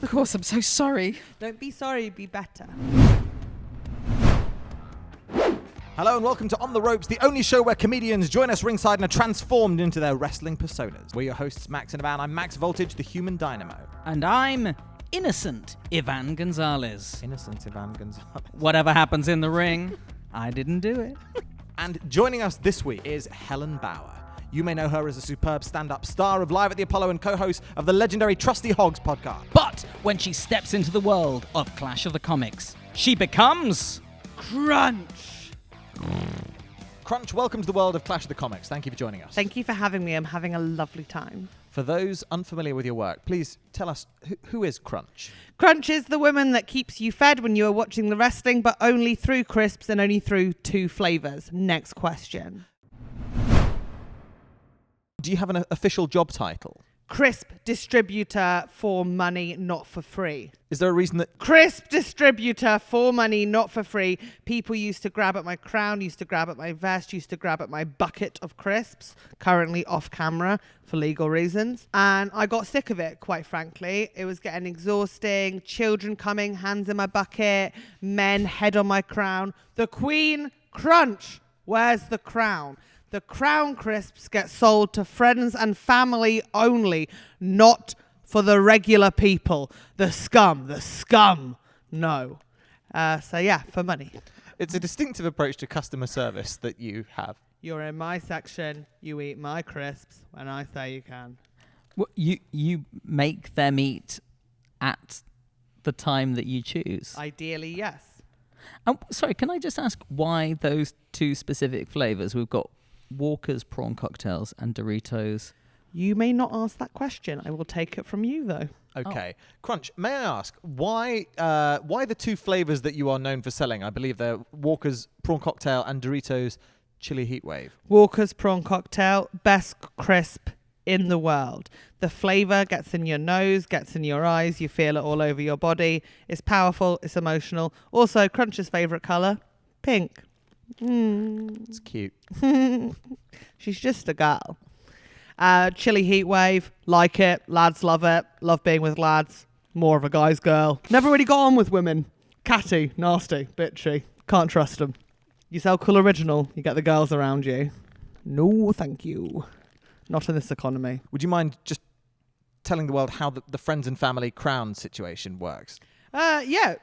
Of course, I'm so sorry. Don't be sorry, be better. Hello and welcome to On the Ropes, the only show where comedians join us ringside and are transformed into their wrestling personas. We're your hosts, Max and Ivan. I'm Max Voltage, the human dynamo. And I'm innocent Ivan Gonzalez. Innocent Ivan Gonzalez. Whatever happens in the ring, I didn't do it. And joining us this week is Helen Bauer. You may know her as a superb stand-up star of Live at the Apollo and co-host of the legendary Trusty Hogs podcast. But when she steps into the world of Clash of the Comics, she becomes Crunch. Crunch, welcome to the world of Clash of the Comics. Thank you for joining us. Thank you for having me. I'm having a lovely time. For those unfamiliar with your work, please tell us, who is Crunch? Crunch is the woman that keeps you fed when you are watching the wrestling, but only through crisps and only through 2 flavors. Next question. Do you have an official job title? Crisp distributor for money, not for free. Is there a reason that... Crisp distributor for money, not for free. People used to grab at my crown, used to grab at my vest, used to grab at my bucket of crisps, currently off camera for legal reasons. And I got sick of it, quite frankly. It was getting exhausting. Children coming, hands in my bucket, men, head on my crown. The Queen, Crunch, where's the crown? The Crown crisps get sold to friends and family only, not for the regular people. The scum, no. So yeah, for money. It's a distinctive approach to customer service that you have. You're in my section, you eat my crisps when I say you can. Well, you make them eat at the time that you choose. Ideally, yes. Sorry, can I just ask why those 2 specific flavors? We've got Walker's prawn cocktails and Doritos. You may not ask that question. I will take it from you, though. Okay. Crunch, may I ask, why the 2 flavors that you are known for selling? I believe they're Walker's prawn cocktail and Doritos chili heatwave. Walker's prawn cocktail, best crisp in the world. The flavor gets in your nose, gets in your eyes. You feel it all over your body. It's powerful. It's emotional. Also, Crunch's favorite color, pink. It's cute. She's just a girl. Chili heatwave, like it. Lads love it. Love being with lads. More of a guy's girl. Never really got on with women. Catty, nasty, bitchy. Can't trust them. You sell cool original, you get the girls around you. No, thank you. Not in this economy. Would you mind just telling the world how the friends and family crown situation works? Yeah.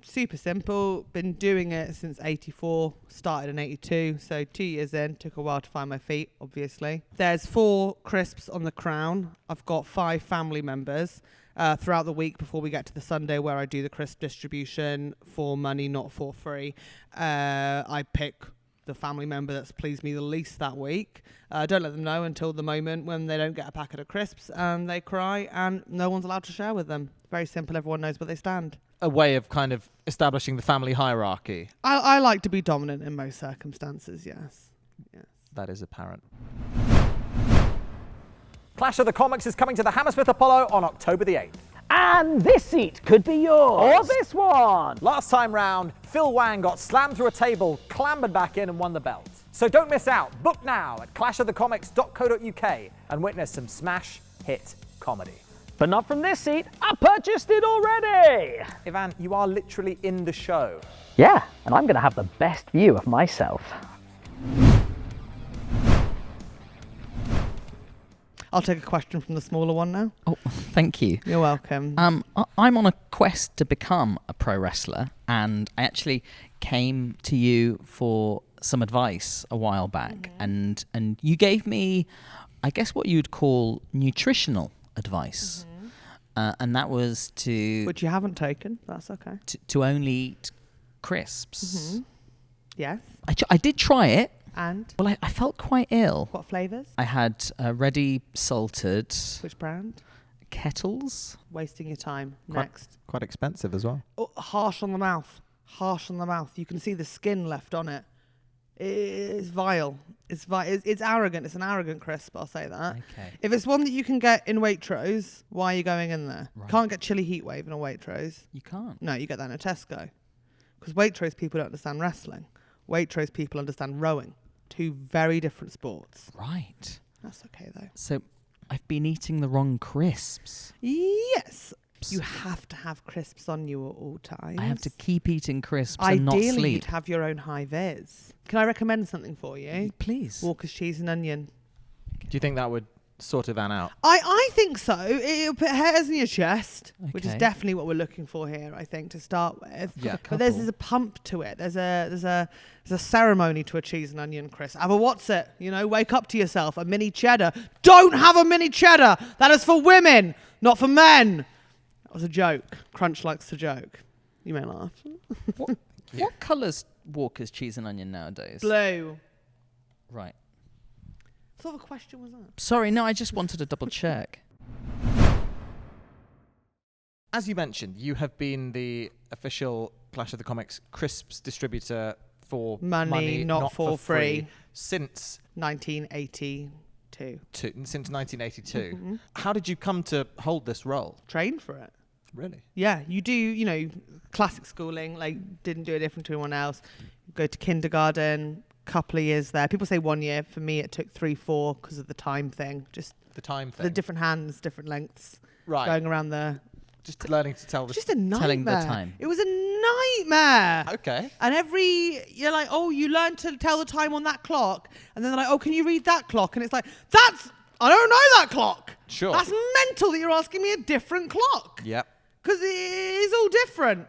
Super simple. Been doing it since 84. Started in 82. So 2 years in. Took a while to find my feet, obviously. There's 4 crisps on the crown. I've got 5 family members throughout the week before we get to the Sunday where I do the crisp distribution for money, not for free. I pick the family member that's pleased me the least that week. Don't let them know until the moment when they don't get a packet of crisps and they cry and no one's allowed to share with them. Very simple. Everyone knows where they stand. A way of kind of establishing the family hierarchy. I like to be dominant in most circumstances, yes. That is apparent. Clash of the Comics is coming to the Hammersmith Apollo on October the 8th. And this seat could be yours. Or this one. Last time round, Phil Wang got slammed through a table, clambered back in and won the belt. So don't miss out. Book now at clashofthecomics.co.uk and witness some smash hit comedy. But not from this seat. I purchased it already. Ivan, you are literally in the show. Yeah, and I'm going to have the best view of myself. I'll take a question from the smaller one now. Oh, thank you. You're welcome. I'm on a quest to become a pro wrestler, and I actually came to you for some advice a while back, and you gave me, I guess, what you'd call nutritional advice, and that was to... Which you haven't taken, that's okay. To only eat crisps. Yes. I did try it. And? Well, I felt quite ill. What flavours? I had ready salted... Which brand? Kettles. Wasting your time. Next. Quite expensive as well. Oh, harsh on the mouth. Harsh on the mouth. You can see the skin left on it. It's vile. It's arrogant. It's an arrogant crisp, I'll say that. Okay. If it's one that you can get in Waitrose, why are you going in there? Right. Can't get chili heatwave in a Waitrose. You can't. No, you get that in a Tesco. Because Waitrose people don't understand wrestling. Waitrose people understand rowing. 2 very different sports. Right. That's okay, though. So I've been eating the wrong crisps. Yes. crisps. You have to have crisps on you at all times. I have to keep eating crisps and not Ideally, sleep. you'd have your own high vis. Can I recommend something for you? Please. Walker's cheese and onion. Do you think that would sort of Ann out? I think so. It'll put hairs in your chest, which is Okay. definitely what we're looking for here, I think, to start with. Yeah. But there's a pump to it. There's a ceremony to a cheese and onion crisp. Have a what's it? Wake up to yourself. A mini cheddar. Don't have a mini cheddar. That is for women, not for men. That was a joke. Crunch likes to joke. You may laugh. What colour's Walker's cheese and onion nowadays? Blue. Right. What sort of a question was that? Sorry, no, I just wanted to double check. As you mentioned, you have been the official Clash of the Comics crisps distributor for Money not for free. Since 1982. since 1982. Mm-hmm. How did you come to hold this role? Trained for it. Really? Yeah, you do, classic schooling, didn't do it different to anyone else. Go to kindergarten, couple of years there. People say 1 year. For me, it took 3, 4 because of the time thing. Just The time thing. the different hands, different lengths, right. going around the... Just learning to tell the... Just a nightmare. Telling the time. It was a nightmare. Okay. And you're like, oh, you learn to tell the time on that clock. And then they're like, oh, can you read that clock? And it's like, I don't know that clock. Sure. That's mental that you're asking me a different clock. Yep. Because it is all different.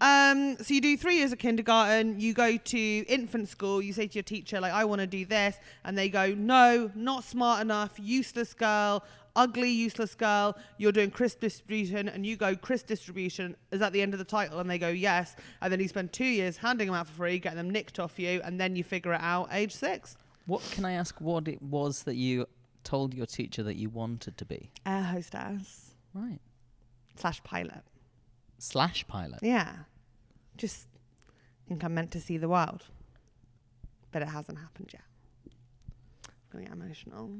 So you do 3 years of kindergarten, you go to infant school, you say to your teacher, I want to do this. And they go, no, not smart enough, useless girl, ugly, useless girl. You're doing crisp distribution. And you go, crisp distribution, is that the end of the title? And they go, yes. And then you spend 2 years handing them out for free, getting them nicked off you. And then you figure it out age 6. Can I ask what it was that you told your teacher that you wanted to be? Air hostess Right. / pilot. / pilot. Yeah. Just think I'm meant to see the world. But it hasn't happened yet. I'm going to get emotional.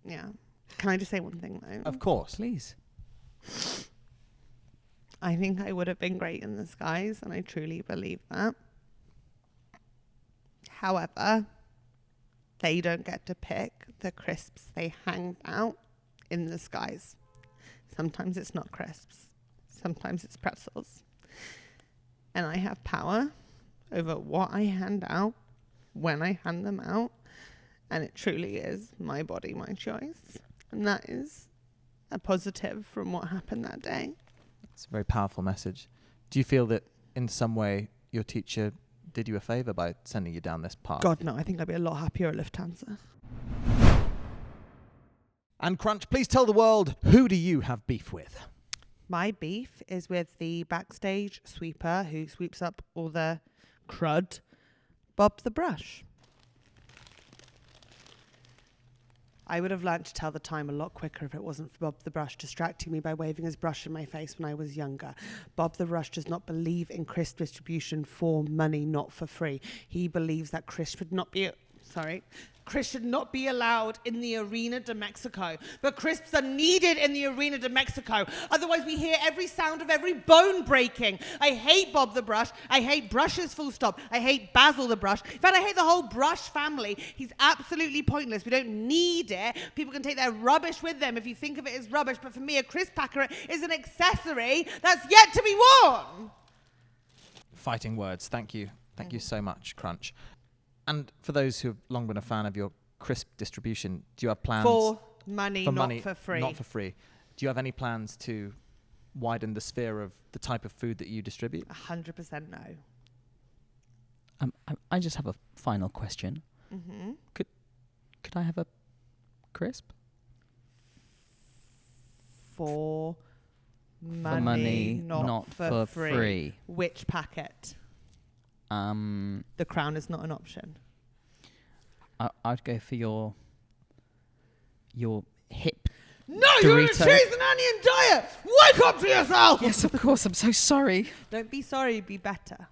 Yeah. Can I just say one thing, though? Of course. Please. I think I would have been great in the skies, and I truly believe that. However, they don't get to pick the crisps they hang out in the skies. Sometimes it's not crisps. Sometimes it's pretzels. And I have power over what I hand out, when I hand them out. And it truly is my body, my choice. And that is a positive from what happened that day. It's a very powerful message. Do you feel that in some way your teacher did you a favour by sending you down this path? God, no, I think I'd be a lot happier at Lufthansa. And Crunch, please tell the world, who do you have beef with? My beef is with the backstage sweeper who sweeps up all the crud, Bob the Brush. I would have learnt to tell the time a lot quicker if it wasn't for Bob the Brush distracting me by waving his brush in my face when I was younger. Bob the Brush does not believe in crisp distribution for money, not for free. He believes that crisp should not be... Crisps should not be allowed in the Arena de Mexico. But crisps are needed in the Arena de Mexico. Otherwise, we hear every sound of every bone breaking. I hate Bob the Brush. I hate brushes, full stop. I hate Basil the Brush. In fact, I hate the whole Brush family. He's absolutely pointless. We don't need it. People can take their rubbish with them if you think of it as rubbish. But for me, a crisp packer is an accessory that's yet to be worn. Fighting words. Thank you. Thank you so much, Crunch. And for those who have long been a fan of your crisp distribution, do you have plans... For money, not for free. Not for free. Do you have any plans to widen the sphere of the type of food that you distribute? 100% no. I just have a final question. Mm-hmm. Could I have a crisp? For money, For money, not for free. Which packet? The Crown is not an option. I'd go for your hip. No, you're on a Dorito. cheese and onion diet! Wake up to yourself! Yes, of course. I'm so sorry. Don't be sorry, be better.